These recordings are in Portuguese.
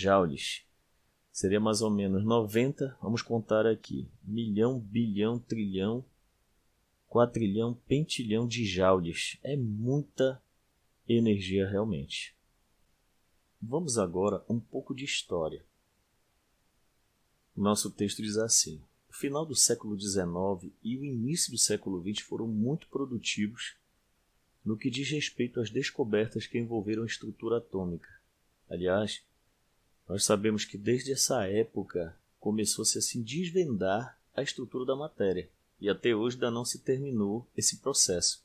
joules. Seria mais ou menos 90, vamos contar aqui, milhão, bilhão, trilhão, quatrilhão, pentilhão de joules. É muita energia realmente. Vamos agora um pouco de história. Nosso texto diz assim: o final do século XIX e o início do século XX foram muito produtivos no que diz respeito às descobertas que envolveram a estrutura atômica. Aliás, nós sabemos que desde essa época começou-se a se desvendar a estrutura da matéria, e até hoje ainda não se terminou esse processo.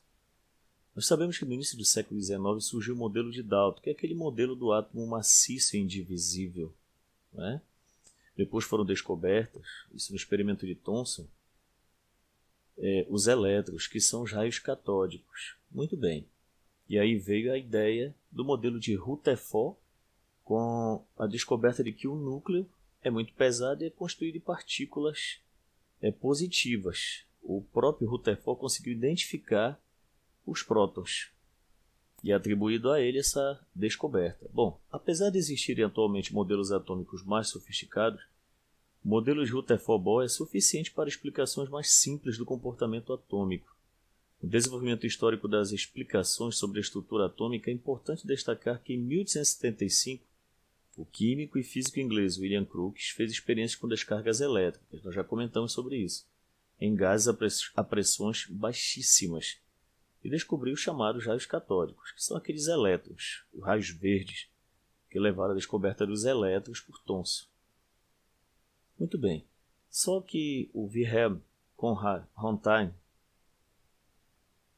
Nós sabemos que no início do século XIX surgiu o modelo de Dalton, que é aquele modelo do átomo maciço e indivisível, né? Depois foram descobertas, isso no experimento de Thomson, os elétrons, que são os raios catódicos. Muito bem. E aí veio a ideia do modelo de Rutherford, com a descoberta de que o núcleo é muito pesado e é construído de partículas positivas. O próprio Rutherford conseguiu identificar os prótons e é atribuído a ele essa descoberta. Bom, apesar de existirem atualmente modelos atômicos mais sofisticados, o modelo de Rutherford-Bohr é suficiente para explicações mais simples do comportamento atômico. No desenvolvimento histórico das explicações sobre a estrutura atômica, é importante destacar que em 1875, o químico e físico inglês William Crookes fez experiências com descargas elétricas, nós já comentamos sobre isso, em gases a pressões baixíssimas, e descobriu os chamados raios catódicos, que são aqueles elétrons, os raios verdes, que levaram à descoberta dos elétrons por Thomson. Muito bem, só que o Wilhelm Conrad Röntgen,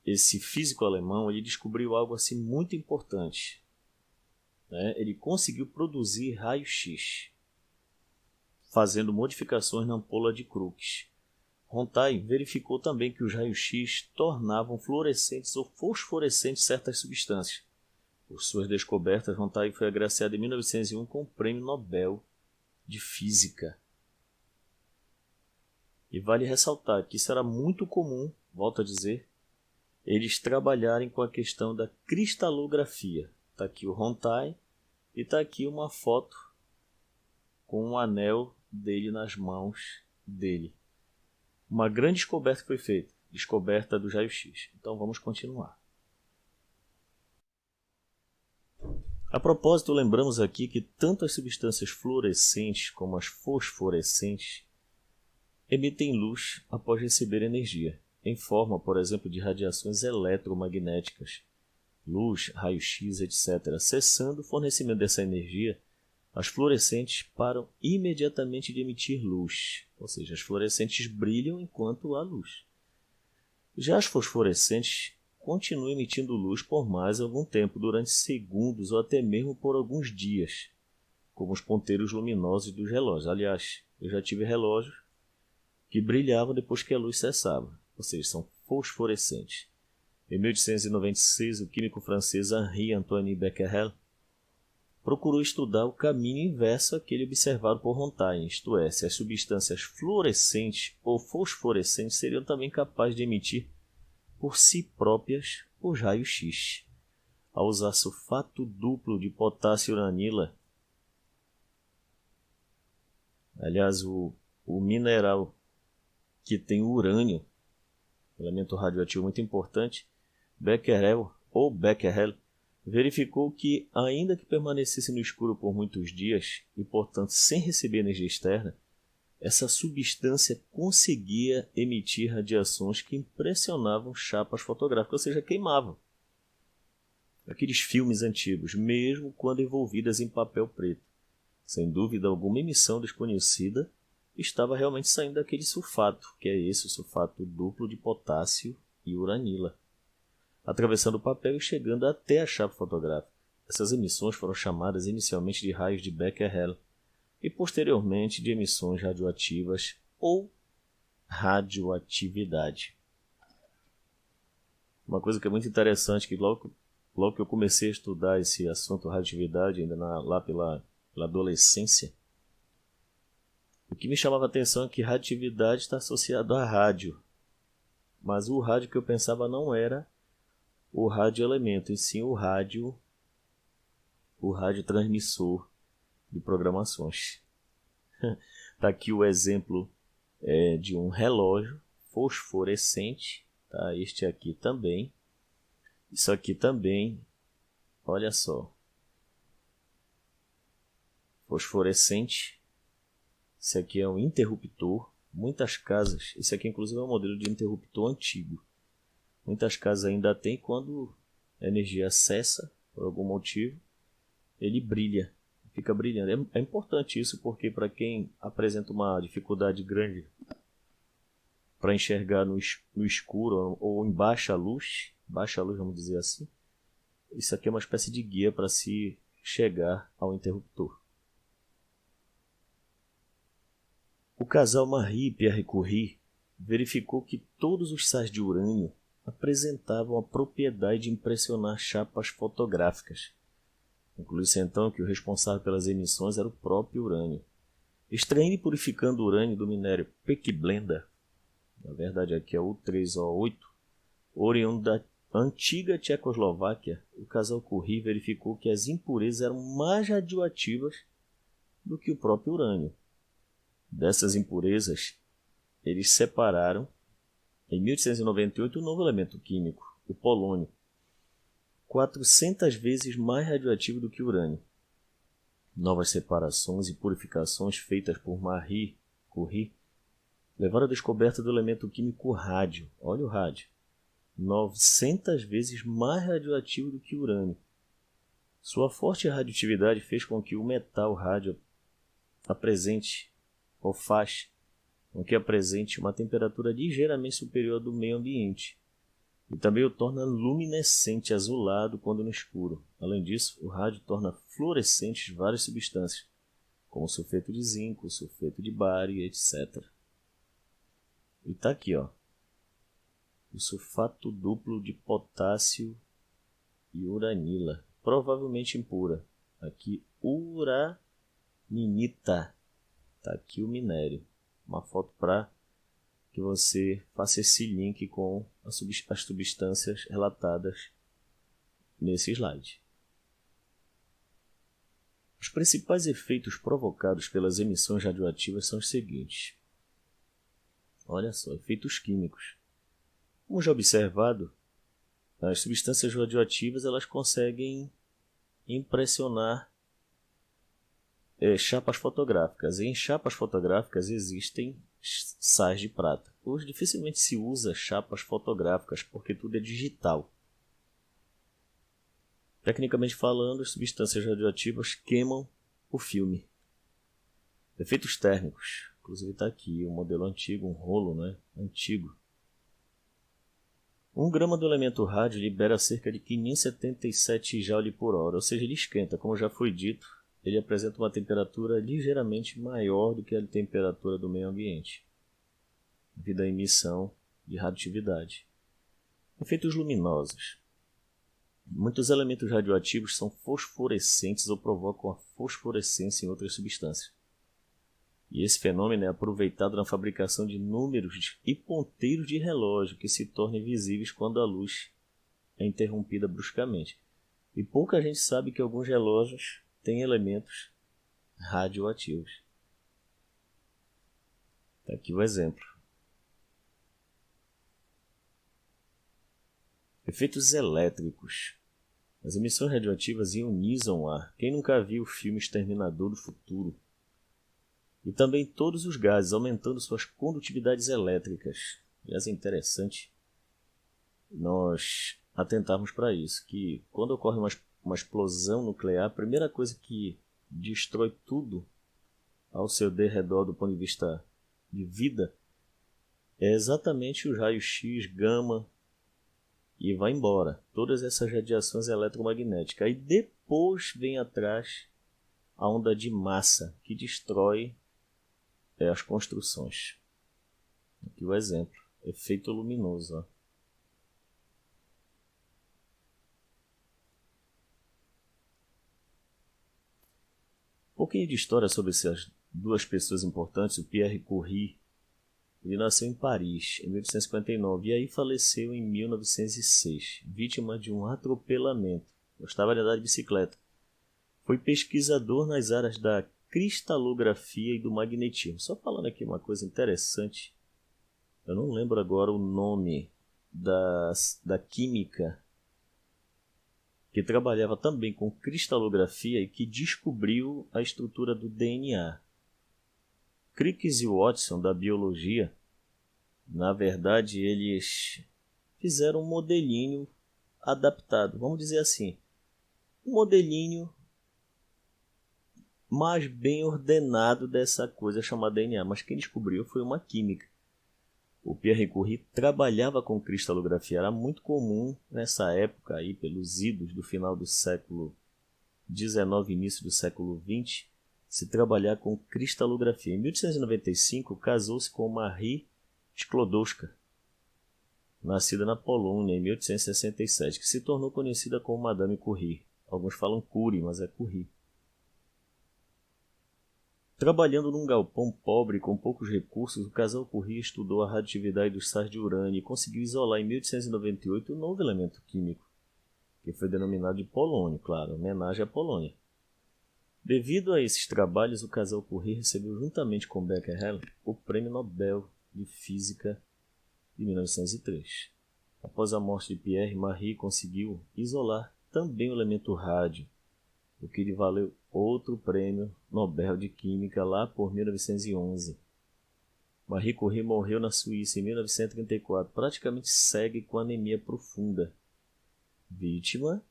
esse físico alemão, ele descobriu algo assim muito importante. Ele conseguiu produzir raio-x, fazendo modificações na ampola de Crookes. Röntgen verificou também que os raios-x tornavam fluorescentes ou fosforescentes certas substâncias. Por suas descobertas, Röntgen foi agraciado em 1901 com o Prêmio Nobel de Física. E vale ressaltar que isso era muito comum, volto a dizer, eles trabalharem com a questão da cristalografia. Está aqui o Röntgen e está aqui uma foto com um anel dele nas mãos dele. Uma grande descoberta foi feita, descoberta do raio-x. Então vamos continuar. A propósito, lembramos aqui que tanto as substâncias fluorescentes como as fosforescentes emitem luz após receber energia, em forma, por exemplo, de radiações eletromagnéticas, luz, raio-x, etc. Cessando o fornecimento dessa energia, as fluorescentes param imediatamente de emitir luz, ou seja, as fluorescentes brilham enquanto há luz. Já as fosforescentes continuam emitindo luz por mais algum tempo, durante segundos ou até mesmo por alguns dias, como os ponteiros luminosos dos relógios. Aliás, eu já tive relógios que brilhavam depois que a luz cessava, ou seja, são fosforescentes. Em 1896, o químico francês Henri-Antoine Becquerel procurou estudar o caminho inverso àquele observado por Röntgen, isto é, se as substâncias fluorescentes ou fosforescentes seriam também capazes de emitir por si próprias os raios-x. Ao usar sulfato duplo de potássio e uranila, aliás, o mineral que tem urânio, elemento radioativo muito importante, Becquerel verificou que, ainda que permanecesse no escuro por muitos dias e, portanto, sem receber energia externa, essa substância conseguia emitir radiações que impressionavam chapas fotográficas, ou seja, queimavam. Aqueles filmes antigos, mesmo quando envolvidas em papel preto. Sem dúvida alguma, emissão desconhecida estava realmente saindo daquele sulfato, que é esse, o sulfato duplo de potássio e uranila, atravessando o papel e chegando até a chapa fotográfica. Essas emissões foram chamadas inicialmente de raios de Becquerel e posteriormente de emissões radioativas ou radioatividade. Uma coisa que é muito interessante, que logo que eu comecei a estudar esse assunto radioatividade, ainda lá pela adolescência, o que me chamava a atenção é que radioatividade está associado a rádio, mas o rádio que eu pensava não era o radioelemento, e sim o radiotransmissor, de programações. Está aqui o exemplo de um relógio fosforescente. Tá? Este aqui também. Isso aqui também. Olha só. Fosforescente. Esse aqui é um interruptor. Muitas casas. Esse aqui inclusive é um modelo de interruptor antigo. Muitas casas ainda tem. Quando a energia cessa, por algum motivo, ele brilha. Fica brilhando. É importante isso porque para quem apresenta uma dificuldade grande para enxergar no escuro ou em baixa luz, vamos dizer assim, isso aqui é uma espécie de guia para se chegar ao interruptor. O casal Marie e Pierre Curie verificou que todos os sais de urânio apresentavam a propriedade de impressionar chapas fotográficas. Conclui-se então que o responsável pelas emissões era o próprio urânio. Extraindo e purificando o urânio do minério Peckblenda, na verdade aqui é o U3O8, oriundo da antiga Tchecoslováquia, o casal Curie verificou que as impurezas eram mais radioativas do que o próprio urânio. Dessas impurezas, eles separaram, em 1898, um novo elemento químico, o polônio, 400 vezes mais radioativo do que o urânio. Novas separações e purificações feitas por Marie Curie levaram à descoberta do elemento químico rádio. Olha o rádio. 900 vezes mais radioativo do que o urânio. Sua forte radioatividade fez com que o metal rádio apresente uma temperatura ligeiramente superior à do meio ambiente. E também o torna luminescente azulado quando no escuro. Além disso, o rádio torna fluorescentes várias substâncias, como sulfeto de zinco, sulfeto de bário, etc. E está aqui, ó, o sulfato duplo de potássio e uranila, provavelmente impura. Aqui, uraninita. Está aqui o minério. Uma foto para que você faça esse link com as substâncias relatadas nesse slide. Os principais efeitos provocados pelas emissões radioativas são os seguintes. Olha só, efeitos químicos. Como já observado, as substâncias radioativas elas conseguem impressionar chapas fotográficas. E em chapas fotográficas existem sais de prata. Hoje dificilmente se usa chapas fotográficas porque tudo é digital. Tecnicamente falando, as substâncias radioativas queimam o filme. Efeitos térmicos. Inclusive está aqui um modelo antigo, um rolo, antigo. 1 grama do elemento rádio libera cerca de 577 Joule por hora, ou seja, ele esquenta. Como já foi dito, ele apresenta uma temperatura ligeiramente maior do que a temperatura do meio ambiente, devido à emissão de radioatividade. Efeitos luminosos. Muitos elementos radioativos são fosforescentes ou provocam a fosforescência em outras substâncias. E esse fenômeno é aproveitado na fabricação de números e ponteiros de relógio que se tornam visíveis quando a luz é interrompida bruscamente. E pouca gente sabe que alguns relógios têm elementos radioativos. Está aqui o exemplo. Efeitos elétricos. As emissões radioativas ionizam o ar. Quem nunca viu o filme Exterminador do Futuro? E também todos os gases, aumentando suas condutividades elétricas. Aliás, é interessante nós atentarmos para isso, que quando ocorre uma explosão nuclear, a primeira coisa que destrói tudo ao seu derredor do ponto de vista de vida é exatamente os raios X, gama, e vai embora. Todas essas radiações eletromagnéticas. Aí depois vem atrás a onda de massa, que destrói as construções. Aqui o exemplo. Efeito luminoso. Ó. Um pouquinho de história sobre essas duas pessoas importantes. O Pierre Curie, ele nasceu em Paris, em 1859, e aí faleceu em 1906, vítima de um atropelamento. Gostava de andar de bicicleta. Foi pesquisador nas áreas da cristalografia e do magnetismo. Só falando aqui uma coisa interessante, eu não lembro agora o nome da química que trabalhava também com cristalografia e que descobriu a estrutura do DNA. Crick e Watson, da biologia, na verdade, eles fizeram um modelinho adaptado, vamos dizer assim, um modelinho mais bem ordenado dessa coisa chamada DNA, mas quem descobriu foi uma química. O Pierre Curie trabalhava com cristalografia, era muito comum nessa época, aí, pelos idos do final do século XIX, início do século XX, se trabalhar com cristalografia. Em 1895, casou-se com Marie Sklodowska, nascida na Polônia em 1867, que se tornou conhecida como Madame Curie. Alguns falam Curie, mas é Curie. Trabalhando num galpão pobre com poucos recursos, o casal Curie estudou a radioatividade dos sais de urânio e conseguiu isolar em 1898 um novo elemento químico, que foi denominado de polônio, claro, homenagem à Polônia. Devido a esses trabalhos, o casal Curie recebeu, juntamente com Becquerel, o Prêmio Nobel de Física de 1903. Após a morte de Pierre, Marie conseguiu isolar também o elemento rádio, o que lhe valeu outro Prêmio Nobel de Química lá por 1911. Marie Curie morreu na Suíça em 1934, praticamente cega e com anemia profunda, vítima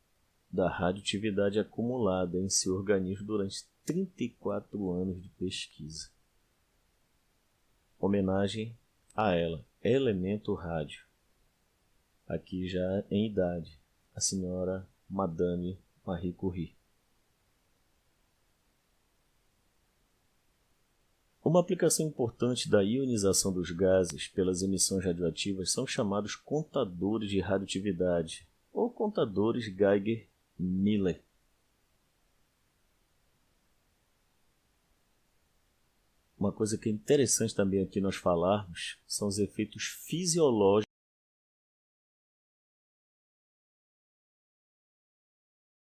da radioatividade acumulada em seu organismo durante 34 anos de pesquisa. Homenagem a ela, elemento rádio. Aqui já em idade, a senhora Madame Marie Curie. Uma aplicação importante da ionização dos gases pelas emissões radioativas são chamados contadores de radioatividade, ou contadores Geiger-Miller. Uma coisa que é interessante também aqui nós falarmos são os efeitos fisiológicos